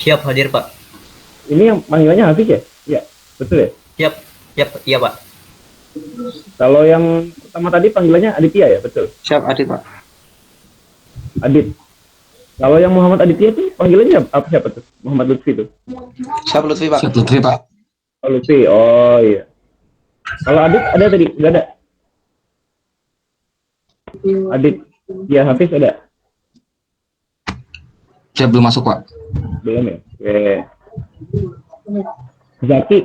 Siap hadir, Pak. Ini yang panggilannya Hafiz ya? Iya, betul ya? Siap, siap, iya, Pak. Kalau yang pertama tadi panggilannya Aditya ya, betul? Siap, Adit, Pak. Adit. Kalau yang Muhammad Aditya itu panggilannya apa siapa tuh? Muhammad Lutfi tuh. Siap, Lutfi, Pak. Siap Lutfi Pak. Oh, Lutfi. Oh iya. Kalau Adit ada tadi? Enggak ada. Adit. Ya, Hafiz ada? Siap belum masuk Pak. Belum ya? Oke. Zaki.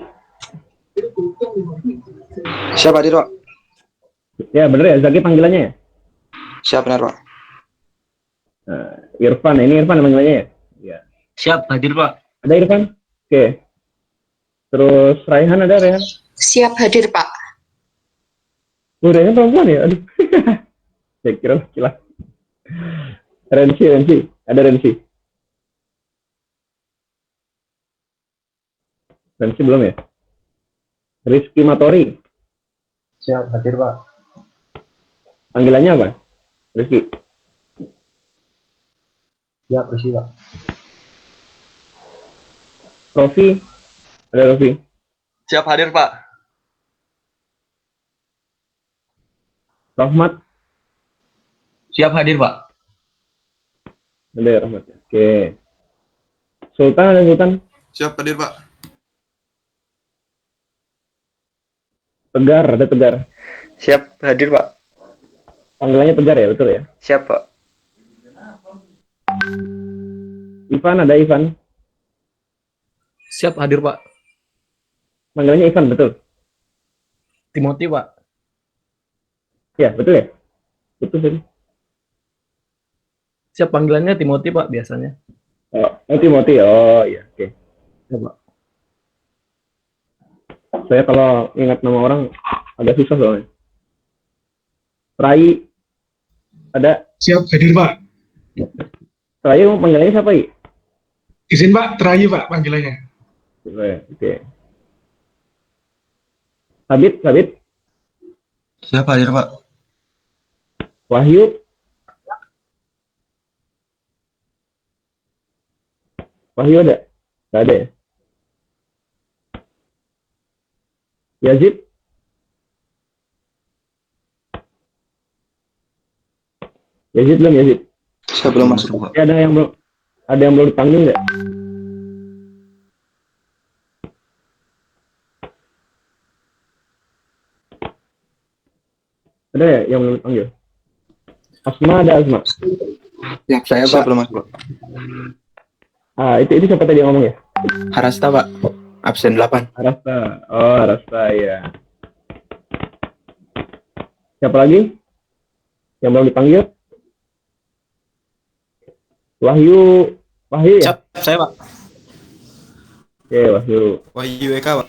Siap, Adit, Pak. Ya, bener ya? Zaki panggilannya ya? Siap, benar, Pak. Nah, Irfan. Ini Irfan panggilannya ya? Iya. Siap hadir, Pak. Ada Irfan? Oke. Terus Raihan ada Raihan? Siap hadir, Pak. Oh, Raihan perempuan ya? Aduh. Saya kira laki-laki. Rensi. Ada Rensi. Rensi belum ya? Rizky Matori. Siap, hadir, Pak. Panggilannya apa? Rizky. Siap, Rizky, Pak. Rofi. Ada Rofi. Siap hadir, Pak. Rahmat. Siap hadir, Pak. Ada Rahmat. Oke. Sultan ada Sultan. Siap hadir, Pak. Tegar ada Tegar. Siap, hadir, Pak. Panggilannya Tegar ya, betul ya? Siap, Pak. Ivan ada Ivan. Siap hadir, Pak. Panggilannya Ivan, betul? Timothy, Pak. Ya, betul ya? Betul tadi. Siap panggilannya Timothy, Pak, biasanya. Oh, Timothy. Oh, iya. Oke. Ya, Pak. Saya kalau ingat nama orang agak susah soalnya. Rai ada. Siap hadir, Pak. Rai panggilannya siapa, I? Izin, Pak, terakhir, Pak, panggilannya. Oke. Habib. Siap hadir Pak. Wahyu. Wahyu ada? Nggak ada ya? Yazid. Yazid belum Yazid? Siap, belum masuk, Pak. Ya, ada yang belum dipanggil nggak? Ada ya yang belum dipanggil? Asma ada Asma. Siap, saya, Pak. Belum masuk, Pak. Ah, itu siapa tadi yang ngomong ya? Harasta, Pak. Absen 8. Arasta. Oh, Arasta ya. Siapa lagi? Yang belum dipanggil? Wahyu ya? Siap, saya, Pak. Oke, Wahyu. Wahyu Eka, Pak.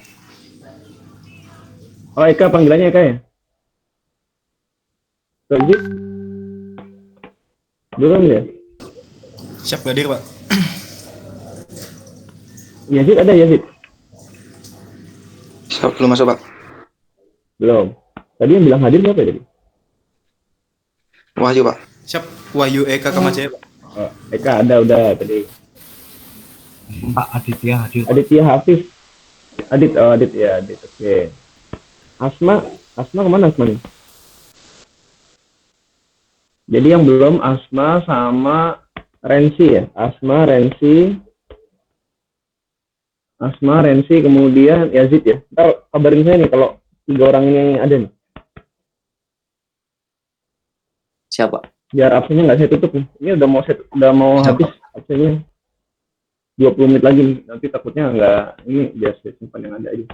Oh, Eka panggilannya Eka ya? Yazid? Belum ya? Siap hadir, Pak. Yazid ada Yazid? Siap, belum masuk, Pak. Belum. Tadi yang bilang hadir siapa ya tadi? Wahyu, Pak. Siap, Wahyu Eka Kamajaya, Pak. Oh, Eka ada udah tadi. Pak Aditya hadir. Aditya Hafiz. Adit ya, Adit. Oke. Asma kemana Asma nih? Jadi yang belum Asma sama Rensi ya. Asma, Rensi, kemudian Yazid ya. Ntar kabarin saya nih kalau 3 orang ini ada nih. Siap, Pak. Biar absennya nggak saya tutup nih. Ini udah mau habis absennya. 20 menit lagi nih. Nanti takutnya nggak, ini biar saya simpan yang ada aja.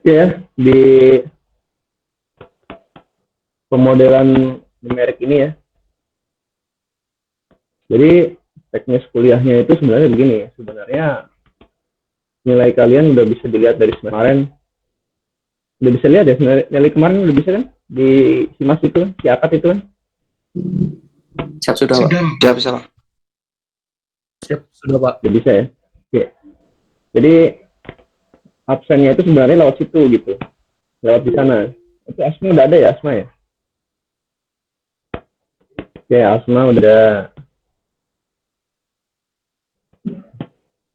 Oke ya, di pemodelan numerik ini ya. Jadi teknis kuliahnya itu sebenarnya begini. Sebenarnya nilai kalian udah bisa dilihat dari kemarin. Udah bisa lihat ya, Nelly kemarin udah bisa kan? Di si Mas itu, si Akad itu kan? Siap sudah Pak. Sudah. Sudah bisa Pak. Siap, sudah Pak. Udah bisa ya? Oke. Jadi absennya itu sebenarnya lewat situ gitu. Lewat di sana. Itu Asma udah ada ya, Asma ya? Oke, Asma udah.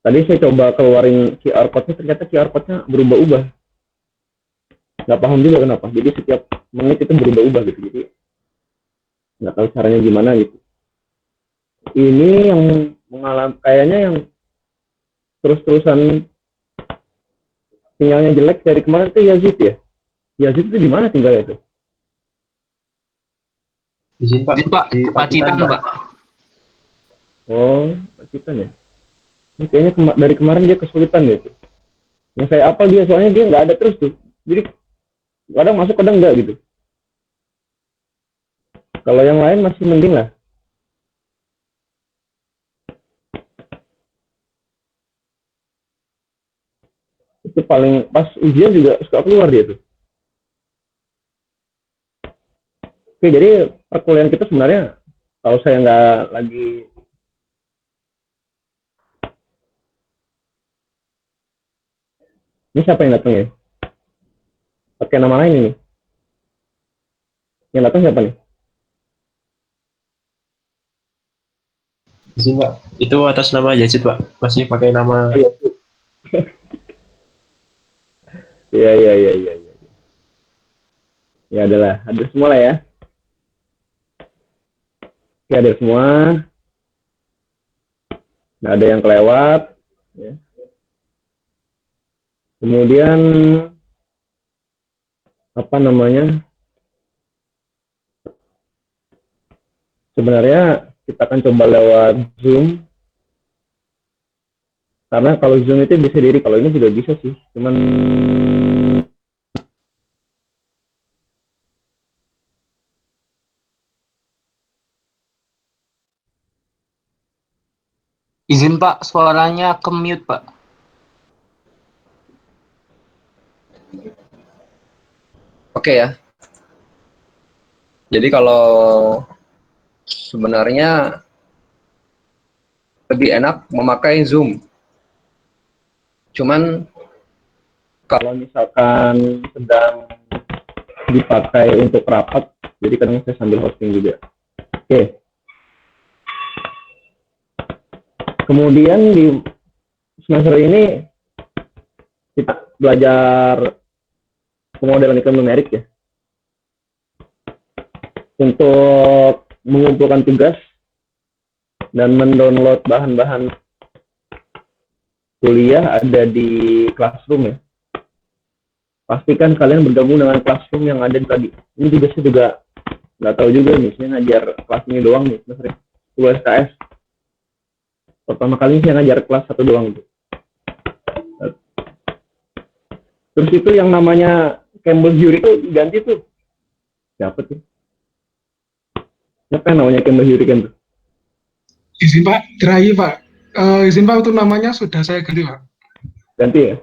Tadi saya coba keluarin QR code-nya, ternyata QR code-nya berubah-ubah. Nggak paham juga kenapa. Jadi setiap menit itu berubah-ubah gitu. Jadi nggak tahu caranya gimana gitu. Ini yang mengalami kayaknya yang terus-terusan sinyalnya jelek dari kemarin itu Yazid ya. Yazid itu di mana tinggalnya itu? Izin Pak. Di Pacitan Pak. Oh, Pacitan ya. Ini kayaknya dari kemarin dia kesulitan gitu. Yang saya apal dia soalnya dia nggak ada terus tuh. Jadi kadang masuk kadang enggak gitu. Kalau yang lain masih mending lah. Itu paling pas ujian juga suka keluar dia tuh. Oke, jadi perkuliahan kita sebenarnya kalau saya nggak lagi ini siapa yang datang ya? Pakai nama lain ini. Yang datang siapa nih? Izin Pak. Itu atas nama Yazid Pak. Masih pakai nama. Iya. Ya adalah, ada semua lah ya. Oke, ada semua. Nggak ada yang kelewat. Ya. Kemudian apa namanya? Sebenarnya kita akan coba lewat Zoom. Karena kalau Zoom itu bisa diri, kalau ini juga bisa sih. Cuman Izin Pak, suaranya ke mute Pak. Oke ya. Jadi kalau sebenarnya lebih enak memakai Zoom. Cuman kalau misalkan sedang dipakai untuk rapat, jadi kadang saya sambil hosting juga. Oke. Kemudian di semester ini kita belajar pemodelan iklim numerik ya. Untuk mengumpulkan tugas dan mendownload bahan-bahan kuliah ada di Classroom ya. Pastikan kalian bergabung dengan Classroom yang ada tadi. Ini juga saya juga nggak tahu juga nih, saya ngajar kelas ini doang nih, semester 10 SKS. Pertama kali saya ngajar kelas 1 doang gitu. Terus itu yang namanya Campbell Jury itu diganti tuh. Siapa tuh? Siapa yang namanya Campbell Jury kan tuh? Izin Pak, terakhir Pak. Izin Pak, untuk namanya sudah saya ganti Pak. Ganti ya?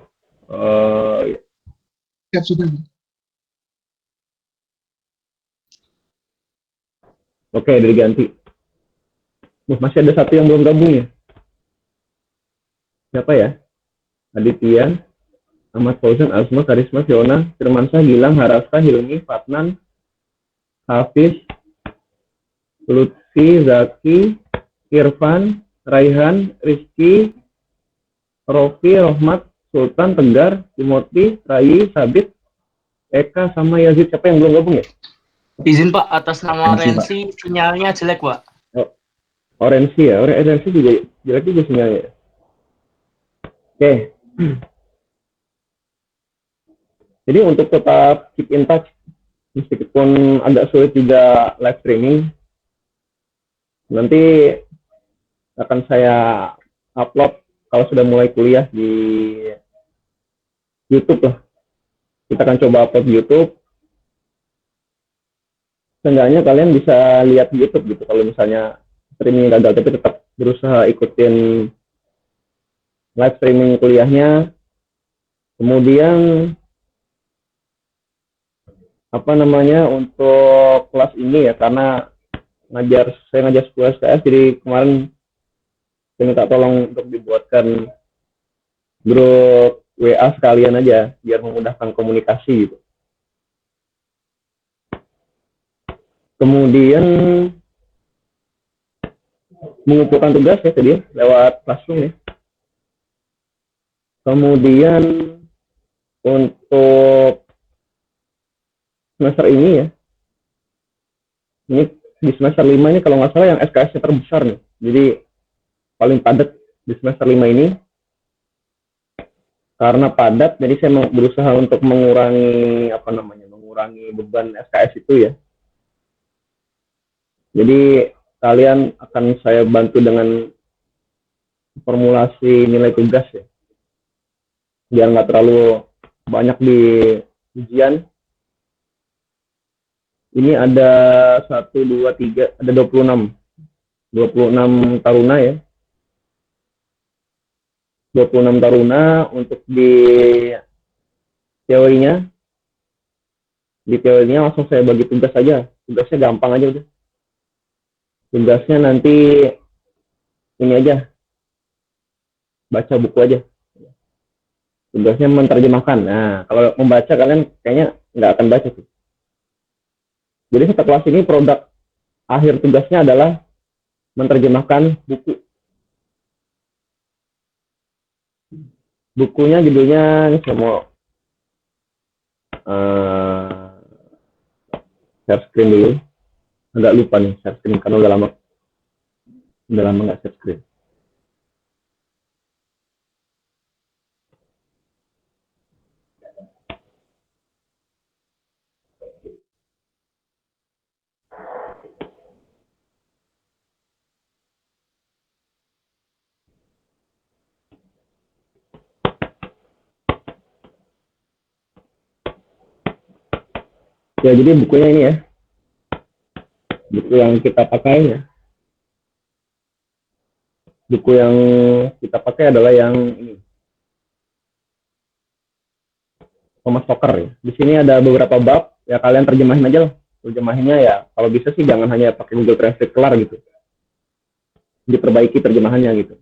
Ya. Siap sudah. Oke, udah diganti. Masih ada satu yang belum gabung ya? Siapa ya? Aditya, Ahmad Fauzan, Asma, Karisma, Fiona, Firmansyah, Gilang, Haraska, Hilmi, Fatnan, Hafiz, Lutfi, Zaki, Irfan, Raihan, Rizky, Rofi, Rohmat, Sultan, Tegar, Timothy, Rai, Sabit, Eka, sama Yazid. Siapa yang belum gabung ya? Izin Pak, atas nama Rensi, Pak. Rensi sinyalnya jelek Pak. Orensi ya, Orensi juga jelek juga sinyalnya. Oke. Jadi untuk tetap keep in touch, meskipun agak sulit juga live streaming, nanti akan saya upload kalau sudah mulai kuliah di YouTube lah. Kita akan coba upload di YouTube. Seenggaknya kalian bisa lihat di YouTube gitu. Kalau misalnya streaming gagal, tapi tetap berusaha ikutin live streaming kuliahnya. Kemudian apa namanya untuk kelas ini ya, karena saya ngajar 10 SKS, jadi kemarin saya minta tolong untuk dibuatkan grup WA sekalian aja biar memudahkan komunikasi gitu. Kemudian mengumpulkan tugas ya tadi lewat Classroom ya. Kemudian untuk semester ini ya, ini di semester 5 ini kalau nggak salah yang SKS-nya terbesar nih. Jadi paling padat di semester 5 ini. Karena padat, jadi saya berusaha untuk mengurangi mengurangi beban SKS itu ya. Jadi kalian akan saya bantu dengan formulasi nilai tugas ya, biar nggak terlalu banyak di ujian. Ini ada 1, 2, 3, ada 26 taruna ya. 26 taruna untuk di teorinya. Di teorinya langsung saya bagi tugas aja. Tugasnya gampang aja udah. Tugasnya nanti ini aja. Baca buku aja. Tugasnya menerjemahkan. Nah, kalau membaca kalian kayaknya nggak akan baca tuh. Jadi satu kelas ini produk akhir tugasnya adalah menerjemahkan buku. Bukunya judulnya saya mau share screen dulu. Agak lupa nih share screen karena udah lama nggak share screen. Ya, jadi bukunya ini ya. Buku yang kita pakai ya. Buku yang kita pakai adalah yang ini. Thomas Stocker ya. Di sini ada beberapa bab, ya kalian terjemahin aja lah. Terjemahinnya ya, kalau bisa sih jangan hanya pakai Google Translate kelar gitu. Diperbaiki terjemahannya gitu.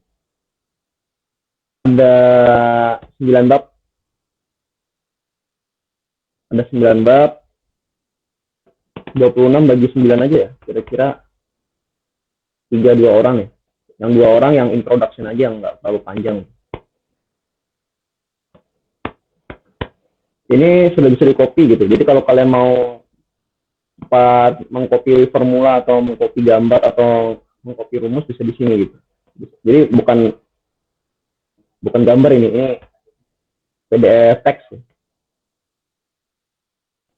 Ada 9 bab. Ada 9 bab. 26 bagi 9 aja ya, kira-kira 3-2 orang ya. Yang 2 orang yang introduction aja, yang nggak terlalu panjang. Ini sudah bisa di-copy gitu. Jadi kalau kalian mau mengcopy formula atau mengcopy gambar atau mengcopy rumus bisa di sini gitu. Jadi bukan gambar ini PDF teks.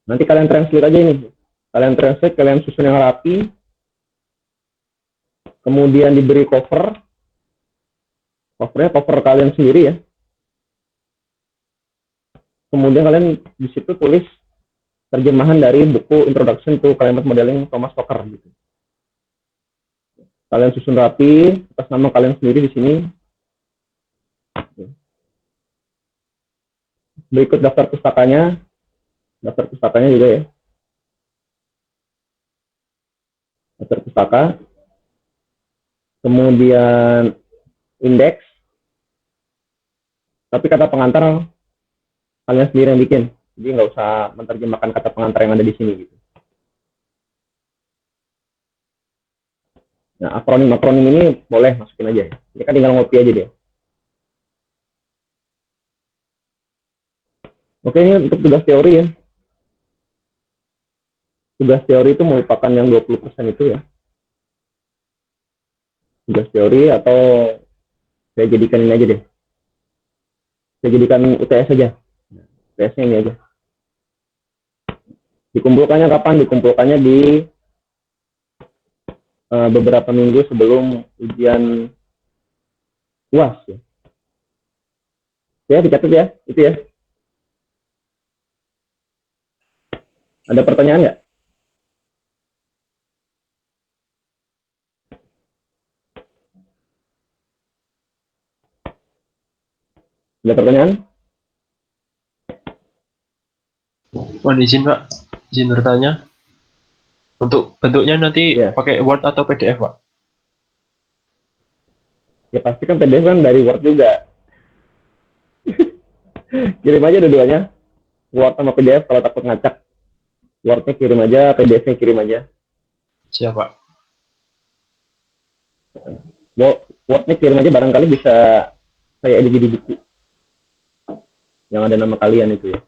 Nanti kalian translate aja ini. Kalian translate, kalian susun yang rapi, kemudian diberi covernya cover kalian sendiri ya. Kemudian kalian di situ tulis terjemahan dari buku Introduction to Climate Modeling Thomas Stocker gitu. Kalian susun rapi atas nama kalian sendiri di sini. Berikut daftar pustakanya juga ya. Daftar pustaka, kemudian indeks, tapi kata pengantar kalian sendiri yang bikin, jadi nggak usah menerjemahkan kata pengantar yang ada di sini gitu. Nah, akronim ini boleh masukin aja ya, ini kan tinggal ngopi aja deh. Oke, ini untuk tugas teori ya. Tugas teori itu merupakan yang 20% itu ya. Tugas teori atau saya jadikan ini aja deh. Saya jadikan UTS aja. UTS-nya ini aja. Dikumpulkannya kapan? Dikumpulkannya di beberapa minggu sebelum ujian UAS ya. Ya, dicatat ya, itu ya. Ada pertanyaan nggak? Ada pertanyaan? Mohon izin, Pak. Izin bertanya. Untuk bentuknya nanti Iya. pakai Word atau PDF, Pak? Ya pasti kan PDF kan dari Word juga. Kirim aja dua-duanya. Word sama PDF kalau takut ngacak. Word-nya kirim aja, PDF-nya kirim aja. Siap, Pak. Word-nya kirim aja, barangkali bisa saya edit jadi buku. Yang ada nama kalian itu ya.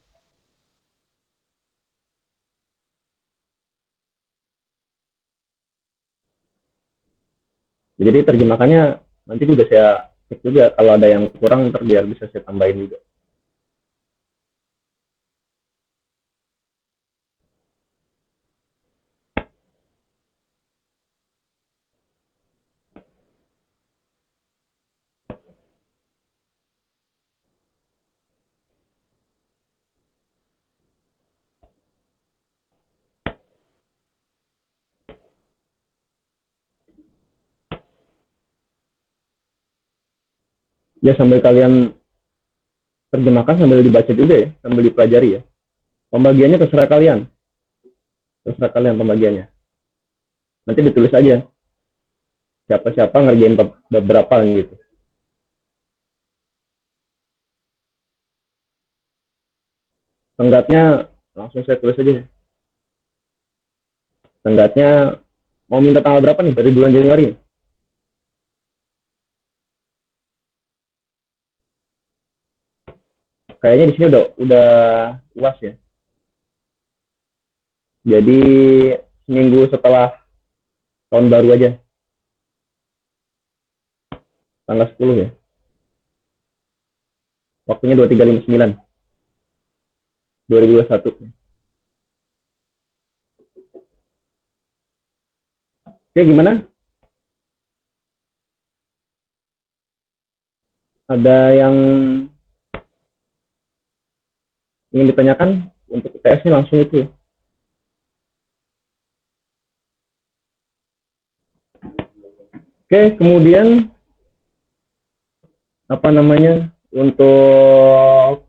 Jadi terjemahkannya nanti juga saya cek juga, kalau ada yang kurang ntar biar bisa saya tambahin juga. Ya sambil kalian terjemahkan sambil dibaca juga ya, sambil dipelajari ya. Pembagiannya terserah kalian. Terserah kalian pembagiannya. Nanti ditulis aja. Siapa-siapa ngerjain beberapa gitu. Tenggatnya langsung saya tulis aja. Tenggatnya mau minta tanggal berapa nih dari bulan Januari? Kayaknya di sini udah UAS ya. Jadi seminggu setelah tahun baru aja. Tanggal 10 ya. Waktunya 2359. 2021. Oke, gimana? Ada yang ingin ditanyakan untuk UTS-nya langsung itu. Oke, kemudian apa namanya untuk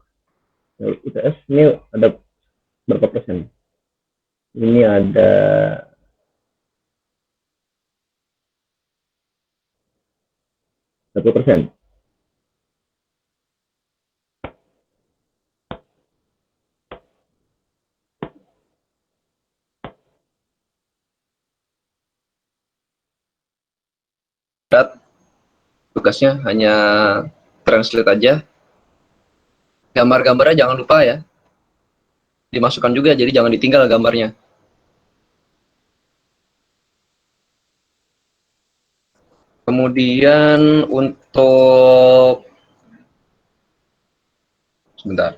UTS ini ada berapa persen? Ini ada 1%. Tugasnya hanya translate aja. Gambar-gambarnya jangan lupa ya. Dimasukkan juga, jadi jangan ditinggal gambarnya. Kemudian untuk sebentar.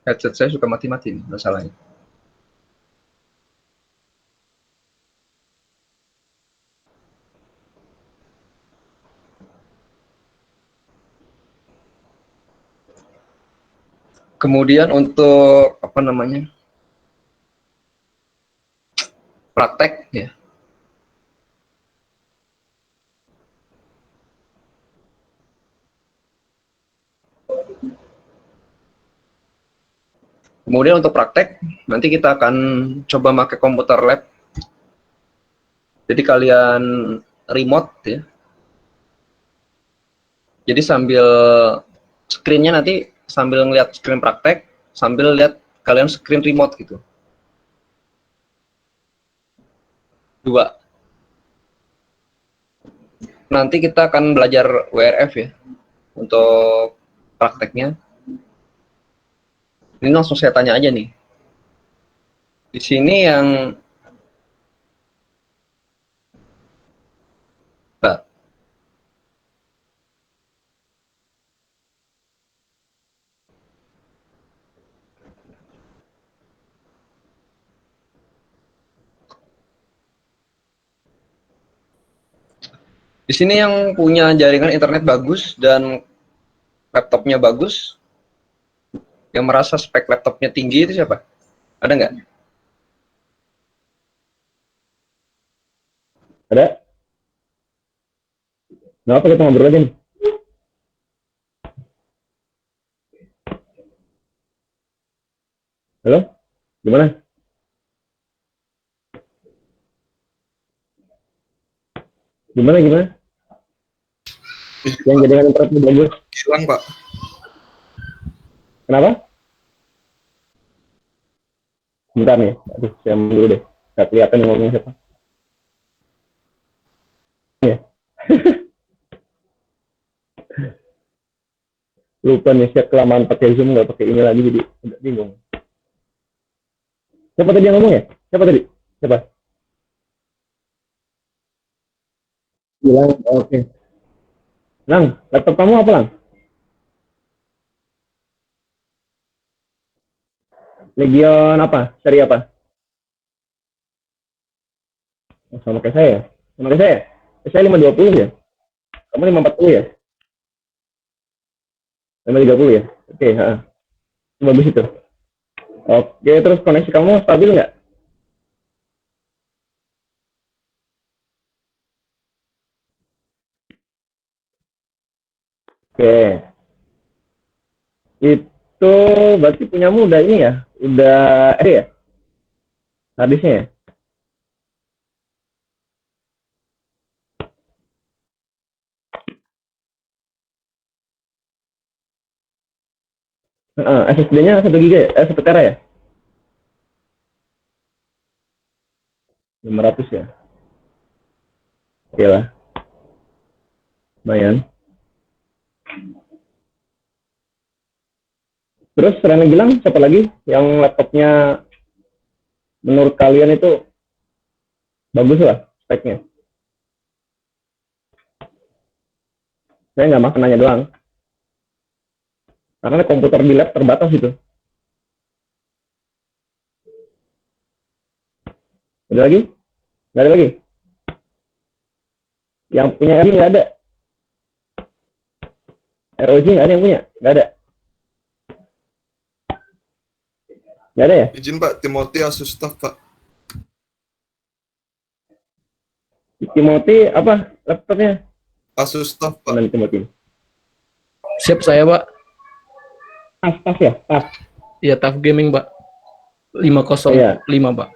Headset saya suka mati-mati nih masalahnya. Kemudian untuk apa namanya? Praktek ya. Kemudian untuk praktek, nanti kita akan coba pakai komputer lab. Jadi kalian remote ya. Jadi sambil screen-nya nanti sambil ngeliat screen praktek, sambil lihat kalian screen remote gitu. Dua. Nanti kita akan belajar WRF ya untuk prakteknya. Ini langsung saya tanya aja nih. Di sini yang di sini yang punya jaringan internet bagus dan laptopnya bagus, yang merasa spek laptopnya tinggi itu siapa? Ada nggak? Ada? Nggak apa, kita ngobrol aja nih. Halo, gimana? Gimana? Yang jaringan internet bagus. Hilang, Pak. Kenapa? Bentar nih. Aduh, saya ambil dulu deh. Nggak kelihatan yang ngomong siapa. Ya. Lupa nih, saya kelamaan pakai Zoom, nggak pakai ini lagi, jadi agak bingung. Siapa tadi yang ngomong ya? Siapa? Bilang, oke. Lang, laptop kamu apa, Lang? Legion apa? Seri apa? Oh, sama kayak saya. Saya 520 ya? Kamu 540 ya? 530 ya? Oke, bagus itu. Oke, terus koneksi kamu stabil nggak? Oke. Itu berarti punyamu udah ini ya? Udah ya? Harddisknya ya? SSD-nya 1 GB ya? 1 tera ya? 500 ya? Oke lah. Lumayan. Terus Rene bilang siapa lagi yang laptopnya menurut kalian itu bagus lah speknya? Saya nggak makan nanya doang. Karena komputer di lab terbatas itu. Ada lagi? Nggak ada lagi? Yang punya ROG nggak ada? ROG nggak ada yang punya? Nggak ada? Nggak ada ya? Izin, Pak. Timothy Asus TUF, Pak. Timothy apa laptopnya? Asus TUF, Pak. Mana Timothy? Siap saya, Pak. Tas ya? Tas. Iya, TUF Gaming, Pak. 505, Iya. Pak.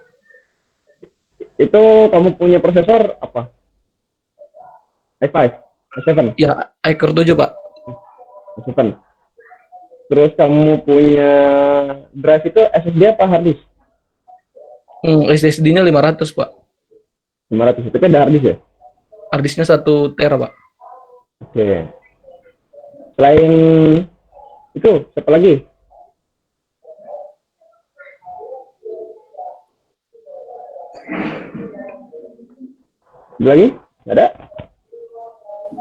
Itu kamu punya prosesor apa? i5, i7, Ya, iCore 7, Pak. i7. Terus kamu punya drive itu SSD apa hard disk? SSD-nya 500, Pak. 500 itu kan ada hard disk ya? Harddisknya 1 tera, Pak. Oke. Selain itu, siapa lagi? Ada lagi? Nggak ada?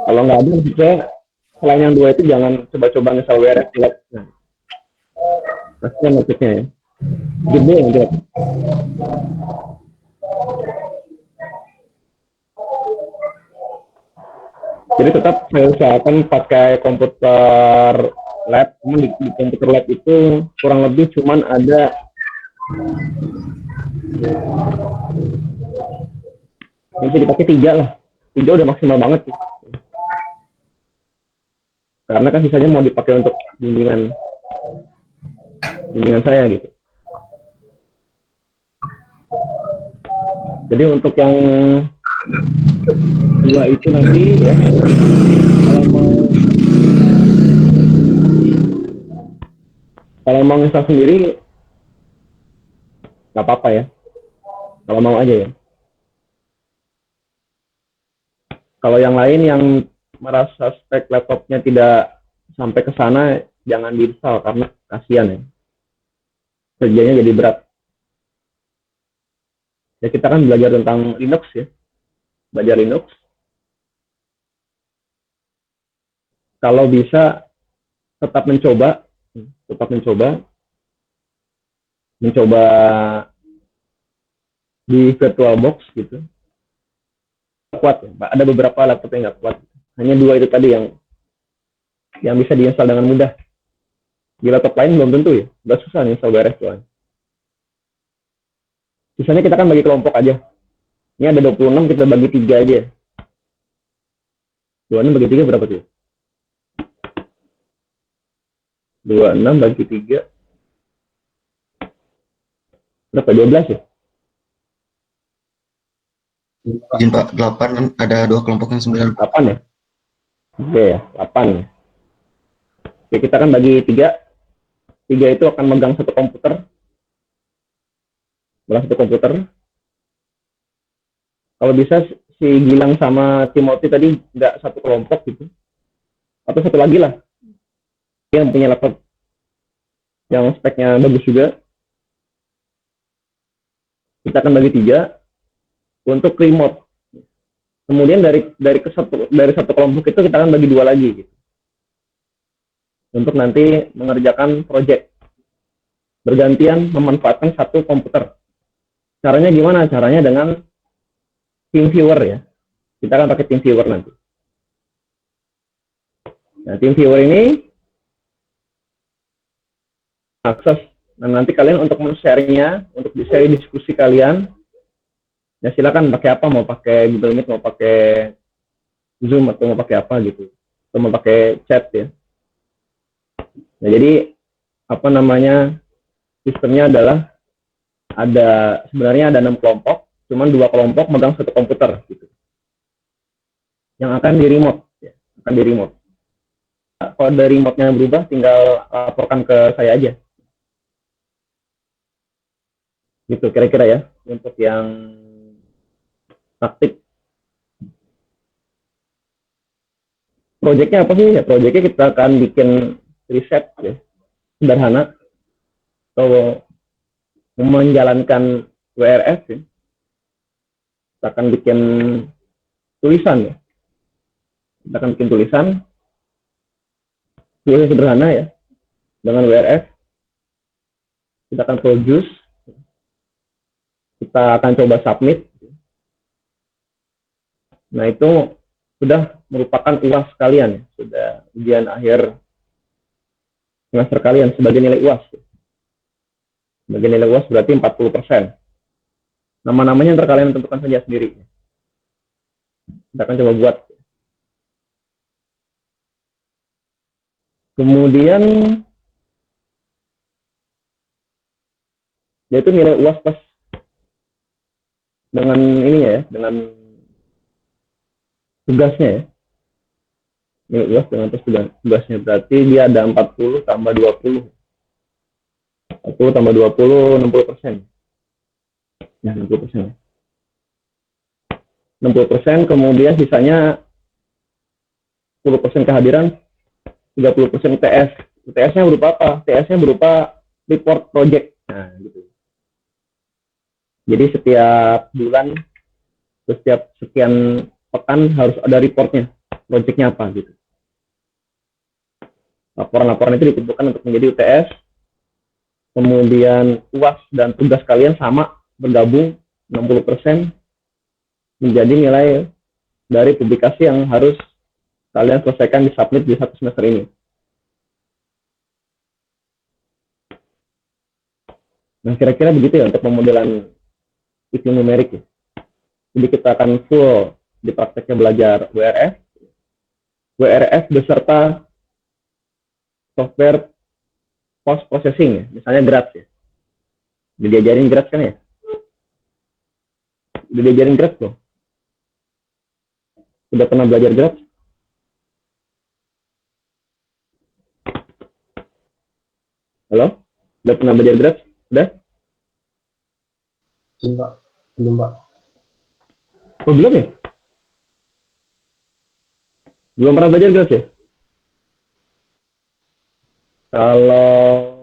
Kalau nggak ada, saya selain yang dua itu jangan coba-coba nge-install WRF di lab. Nah, pastinya maksudnya ya. Gede yang jelek. Jadi tetap saya usahakan pakai komputer lab. Cuman di komputer lab itu kurang lebih cuman ada yang bisa dipakai 3 lah. 3 udah maksimal banget sih. Karena kan sisanya mau dipakai untuk bimbingan saya gitu. Jadi untuk yang dua itu nanti ya, kalau mau install sendiri nggak apa-apa ya, kalau mau aja ya. Kalau yang lain yang merasa spek laptopnya tidak sampai ke sana, jangan diinstal karena kasihan ya, kerjanya jadi berat. Ya kita kan belajar tentang Linux ya, belajar Linux. Kalau bisa tetap mencoba di VirtualBox gitu. Kuat ya. Ada beberapa laptop yang nggak kuat. Hanya 2 itu tadi yang bisa diinstal dengan mudah. Di laptop lain belum tentu ya. Udah susah nih install beres tuh. Sisanya kita kan bagi kelompok aja. Ini ada 26, kita bagi 3 aja. 26 bagi 3 berapa tuh? 26 bagi 3 berapa? 12 ya? Izin Pak, 8 kan ada 2 kelompok yang 9. 8 ya? Oke ya, 8 ya. Oke, kita kan bagi 3. 3 itu akan megang satu komputer. Megang satu komputer. Kalau bisa si Gilang sama Timothy tadi nggak satu kelompok gitu. Atau satu lagi lah. Yang punya laptop yang speknya bagus juga. Kita akan bagi 3 untuk remote. Kemudian dari satu kelompok itu kita akan bagi 2 lagi gitu. Untuk nanti mengerjakan project. Bergantian memanfaatkan satu komputer. Caranya gimana? Caranya dengan TeamViewer ya. Kita akan pakai TeamViewer nanti. Nah, TeamViewer ini akses. Nah, nanti kalian untuk men-share-nya, untuk di-share diskusi kalian, ya silakan pakai apa, mau pakai Google Meet, mau pakai Zoom, atau mau pakai apa gitu. Atau mau pakai chat ya. Nah, jadi apa namanya, sistemnya adalah sebenarnya ada 6 kelompok, cuman 2 kelompok megang satu komputer gitu. Yang akan di remote ya, akan di remote. Kalau dari remote-nya berubah, tinggal laporkan ke saya aja. Gitu kira-kira ya, untuk yang praktik. Proyeknya apa sih? Ya, proyeknya kita akan bikin riset ya, sederhana. Atau menjalankan WRF ya. Kita akan bikin tulisan ya. Kita akan bikin tulisan sederhana ya, dengan WRF. Kita akan produce, kita akan coba submit. Nah, itu sudah merupakan UAS kalian ya, sudah ujian akhir semester kalian sebagai nilai UAS. Sebagai nilai UAS berarti 40%. Nama-namanya ntar kalian tentukan saja sendiri. Kita akan coba buat. Kemudian yaitu nilai UAS plus dengan ini ya, dengan tugasnya ya. Nilai UAS dengan plus tugasnya berarti dia ada 40 tambah 20. 40 tambah 20, 60%. Ya, 60%. 60%, kemudian sisanya 10% kehadiran, 30% UTS. UTS-nya berupa apa? UTS-nya berupa report project. Nah, gitu. Jadi setiap bulan, setiap sekian pekan harus ada reportnya, projectnya apa gitu. Laporan-laporan itu dikumpulkan untuk menjadi UTS. Kemudian UAS dan tugas kalian sama, bergabung 60% menjadi nilai dari publikasi yang harus kalian selesaikan di submit di satu semester ini. Nah, kira-kira begitu ya untuk pemodelan IQ numerik ya. Jadi kita akan full di prakteknya belajar WRF beserta software post processing ya, misalnya GRADS ya. Udah diajarin GRADS kan ya? Udah diajarin GRADS loh. Udah pernah belajar GRADS? Halo? Udah pernah belajar GRADS? Udah? Belum Pak. Oh, belum ya? Belum pernah belajar GRADS ya? Kalau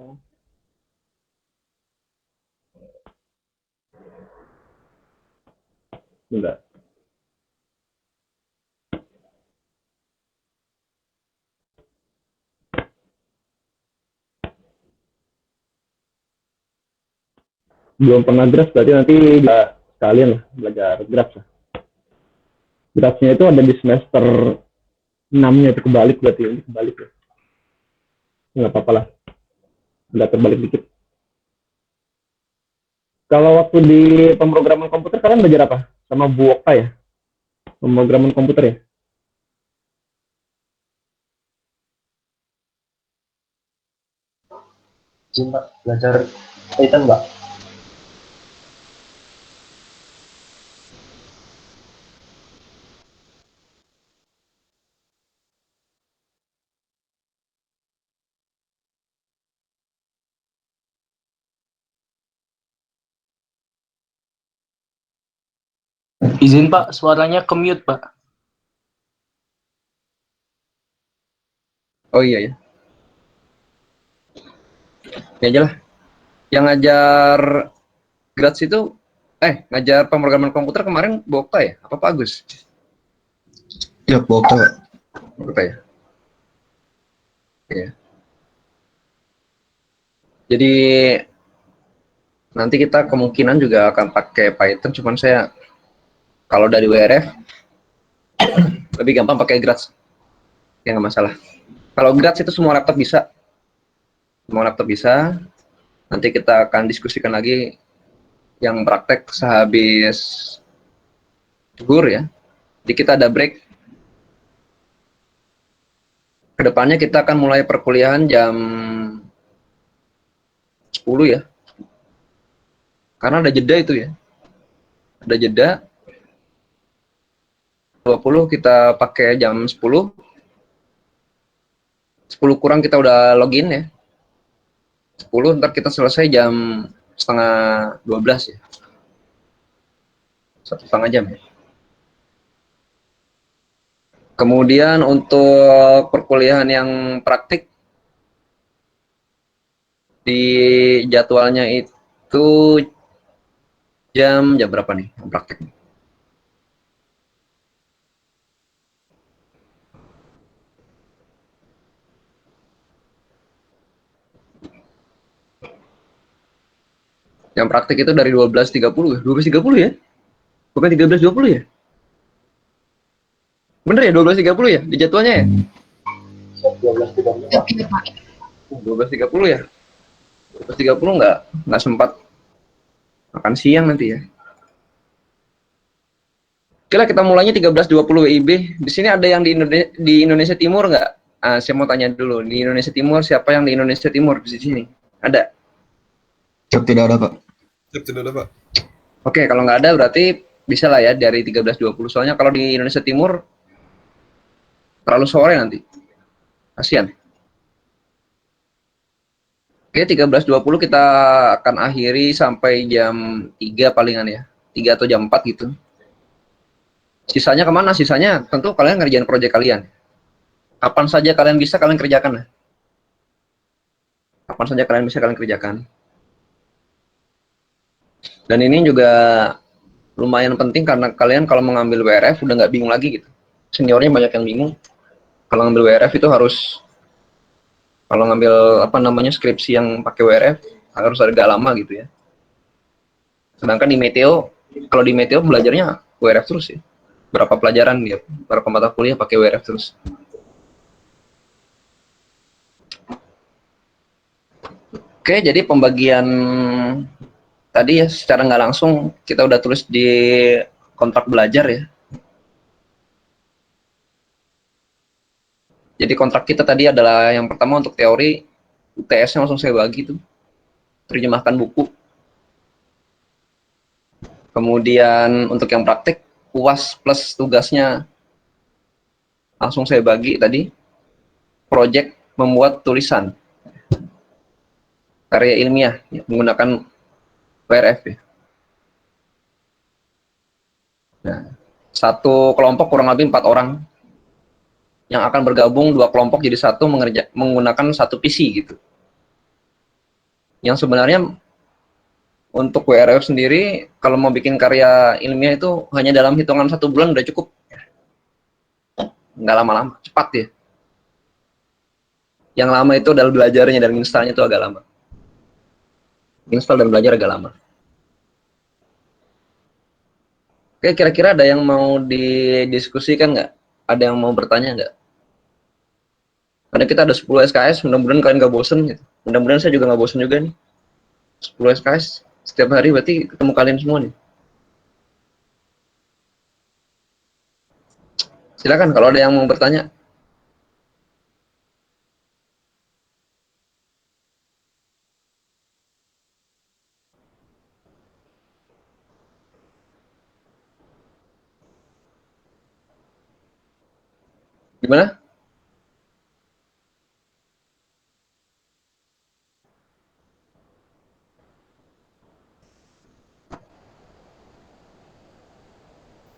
enggak. Belum pernah GRADS berarti nanti sekalian lah belajar GRADS lah. GRADS-nya itu ada di semester 6-nya itu kebalik berarti ini kebalik ya. Nggak apa-apa lah. Nggak terbalik dikit. Kalau waktu di pemrograman komputer kalian belajar apa? Sama Bu Okta ya? Pemrograman komputer ya? Izin Pak, belajar Python Pak. Izin Pak, suaranya ke mute Pak. Oh iya ya. Ya aja lah. Yang ngajar Grads itu ngajar pemrograman komputer kemarin Bokta ya? Apa Pak Agus? Ya, Bokta, Pak. Bokta ya. Iya. Jadi nanti kita kemungkinan juga akan pakai Python, cuman saya kalau dari WRF lebih gampang pakai Grads. Ya nggak masalah. Kalau Grads itu semua laptop bisa. Semua laptop bisa. Nanti kita akan diskusikan lagi yang praktek sehabis gugur ya. Jadi kita ada break. Kedepannya kita akan mulai perkuliahan jam 10 ya. Karena ada jeda itu ya. Ada jeda. 20 kita pakai jam 10. 10 kurang kita udah login ya. 10 ntar kita selesai jam setengah 12 ya. 1,5 jam ya. Kemudian untuk perkuliahan yang praktik di jadwalnya itu jam berapa nih yang praktik? Yang praktik itu dari 12.30 ya? 12.30 ya? Bukan 13.20 ya? Bener ya 12.30 ya di jadwalnya ya? 12.30 ya? 12.30 nggak sempat makan siang nanti ya. Oke lah, kita mulainya 13.20 WIB. Di sini ada yang di Indonesia Timur nggak? Saya mau tanya dulu, di Indonesia Timur siapa yang di Indonesia Timur di sini? Ada? Siap, tidak ada, Pak. Siap, tidak ada, Pak. Oke, kalau nggak ada berarti bisa lah ya dari 13.20. Soalnya kalau di Indonesia Timur terlalu sore nanti. Kasihan. Oke, 13.20 kita akan akhiri sampai jam 3 palingan ya. 3 atau jam 4 gitu. Sisanya kemana? Sisanya tentu kalian ngerjain proyek kalian. Kapan saja kalian bisa, kalian kerjakan. Kapan saja kalian bisa, kalian kerjakan. Dan ini juga lumayan penting karena kalian kalau mengambil WRF udah nggak bingung lagi gitu. Seniornya banyak yang bingung. Kalau ngambil WRF itu harus, kalau ngambil apa namanya skripsi yang pakai WRF harus agak lama gitu ya. Sedangkan di Meteo, kalau di Meteo belajarnya WRF terus ya. Berapa pelajaran dia, berapa mata kuliah pakai WRF terus. Oke, jadi pembagian tadi ya secara nggak langsung kita udah tulis di kontrak belajar ya. Jadi kontrak kita tadi adalah yang pertama untuk teori, UTS-nya langsung saya bagi tuh, terjemahkan buku. Kemudian untuk yang praktek, UAS plus tugasnya langsung saya bagi tadi, project membuat tulisan, karya ilmiah ya, menggunakan WRF ya. Nah, satu kelompok kurang lebih 4 orang yang akan bergabung 2 kelompok jadi satu menggunakan satu PC gitu. Yang sebenarnya untuk WRF sendiri kalau mau bikin karya ilmiah itu hanya dalam hitungan 1 bulan udah cukup, nggak lama-lama, cepat ya. Yang lama itu adalah belajarnya dan installnya itu agak lama. Install dan belajar agak lama. Oke, kira-kira ada yang mau didiskusikan nggak? Ada yang mau bertanya nggak? Karena kita ada 10 SKS, mudah-mudahan kalian nggak bosen gitu. Mudah-mudahan saya juga nggak bosen juga nih. 10 SKS, setiap hari berarti ketemu kalian semua nih. Silakan kalau ada yang mau bertanya. Gimana?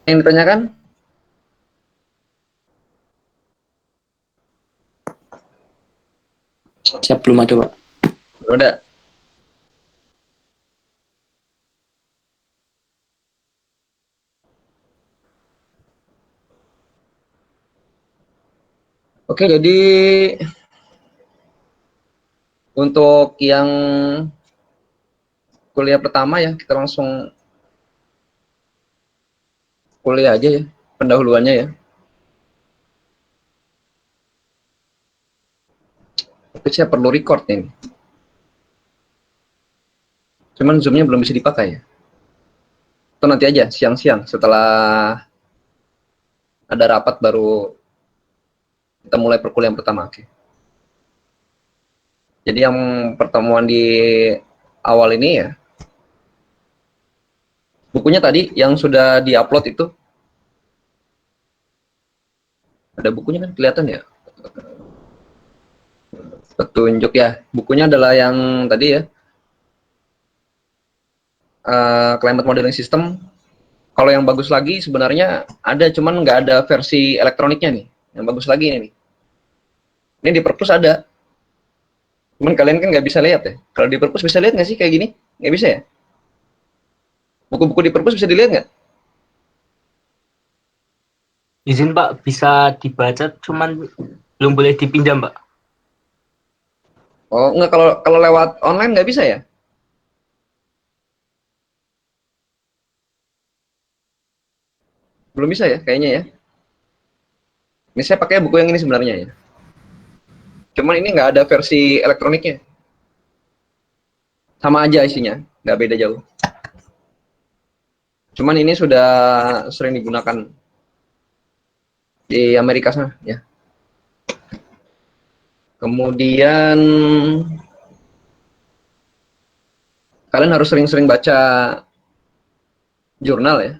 Yang ditanyakan? Siap, belum ada, Pak. Belum ada. Oke, jadi untuk yang kuliah pertama ya, kita langsung kuliah aja ya, pendahuluannya ya. Tapi saya perlu record nih. Cuman Zoom-nya belum bisa dipakai ya. Itu nanti aja, siang-siang setelah ada rapat baru kita mulai perkuliahan pertama. Oke. Jadi yang pertemuan di awal ini ya, bukunya tadi yang sudah diupload itu, ada bukunya kan kelihatan ya? Petunjuk ya, bukunya adalah yang tadi ya, Climate Modeling System. Kalau yang bagus lagi sebenarnya ada, cuman nggak ada versi elektroniknya nih. Yang bagus lagi ini. Ini di perpus ada. Cuman kalian kan nggak bisa lihat ya. Kalau di perpus bisa lihat nggak sih kayak gini? Nggak bisa ya? Buku-buku di perpus bisa dilihat nggak? Izin, Pak, bisa dibaca, cuman belum boleh dipinjam, Pak. Oh, nggak, kalau lewat online nggak bisa ya? Belum bisa ya kayaknya ya. Ini saya pakai buku yang ini sebenarnya ya. Cuman ini nggak ada versi elektroniknya. Sama aja isinya, nggak beda jauh. Cuman ini sudah sering digunakan di Amerika sana ya. Kemudian kalian harus sering-sering baca jurnal ya.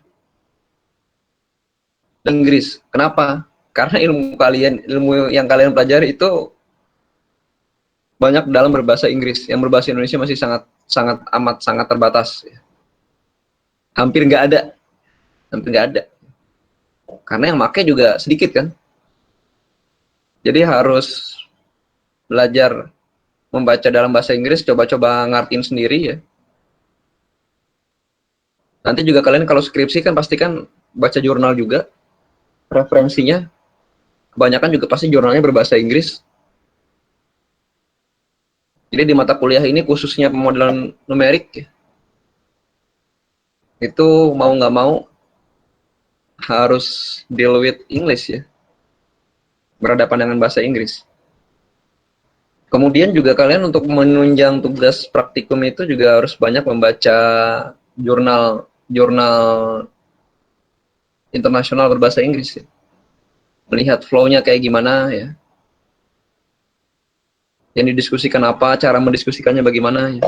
Inggris. Kenapa? Karena ilmu yang kalian pelajari itu banyak dalam berbahasa Inggris. Yang berbahasa Indonesia masih sangat terbatas. Hampir nggak ada. Hampir nggak ada. Karena yang make juga sedikit kan. Jadi harus belajar membaca dalam bahasa Inggris, coba-coba ngartiin sendiri ya. Nanti juga kalian kalau skripsi kan pasti kan baca jurnal juga. Referensinya kebanyakan juga pasti jurnalnya berbahasa Inggris. Jadi di mata kuliah ini khususnya pemodelan numerik ya, itu mau nggak mau harus deal with English ya, berhadapan dengan bahasa Inggris. Kemudian juga kalian untuk menunjang tugas praktikum itu juga harus banyak membaca jurnal internasional berbahasa Inggris ya. Melihat flow-nya kayak gimana ya, yang didiskusikan apa, cara mendiskusikannya bagaimana ya.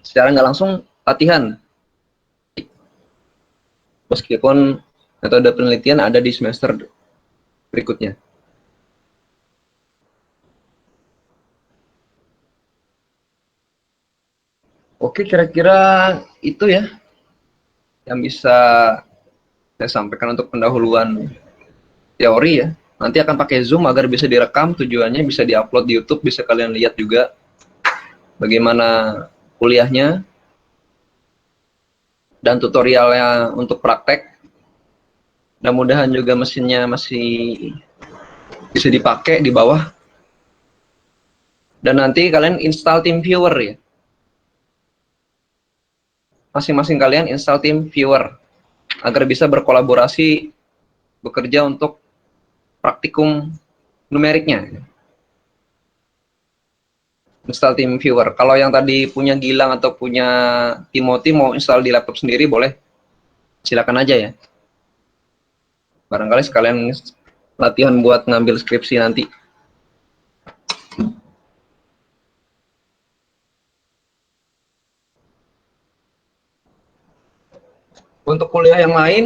Secara nggak langsung latihan. Meskipun metode penelitian ada di semester berikutnya. Oke, kira-kira itu ya yang bisa saya sampaikan untuk pendahuluan teori ya. Nanti akan pakai Zoom agar bisa direkam, tujuannya bisa diupload di YouTube, bisa kalian lihat juga bagaimana kuliahnya dan tutorialnya untuk praktek. Mudah-mudahan juga mesinnya masih bisa dipakai di bawah. Dan nanti kalian install TeamViewer ya. Masing-masing kalian install TeamViewer agar bisa berkolaborasi bekerja untuk praktikum numeriknya. Install TeamViewer. Kalau yang tadi punya Gilang atau punya Timothy mau install di laptop sendiri boleh. Silakan aja ya. Barangkali sekalian latihan buat ngambil skripsi nanti. Untuk kuliah yang lain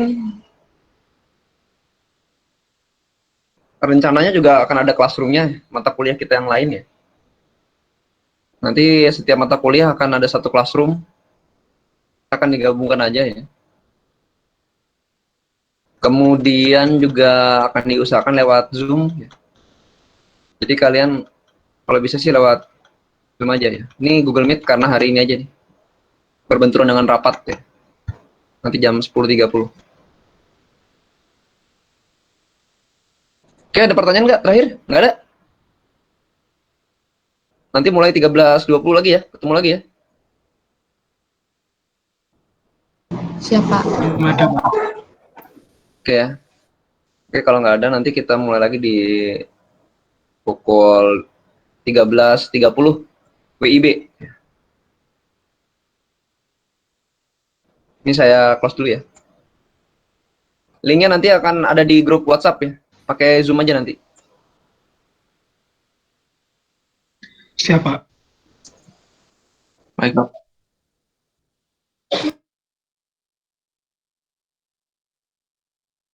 rencananya juga akan ada classroom-nya mata kuliah kita yang lain ya. Nanti setiap mata kuliah akan ada satu classroom, akan digabungkan aja ya. Kemudian juga akan diusahakan lewat Zoom ya. Jadi kalian kalau bisa sih lewat Zoom aja ya. Ini Google Meet karena hari ini aja nih. Berbenturan dengan rapat ya. Nanti jam 10.30. Oke, ada pertanyaan nggak terakhir? Nggak ada? Nanti mulai 13.20 lagi ya. Ketemu lagi ya. Siapa? Belum ada, Pak. Oke ya. Oke, kalau nggak ada nanti kita mulai lagi di pukul 13.30 WIB. Ini saya close dulu ya. Linknya nanti akan ada di grup WhatsApp ya. Pakai Zoom aja nanti. Siapa? Baik, Pak.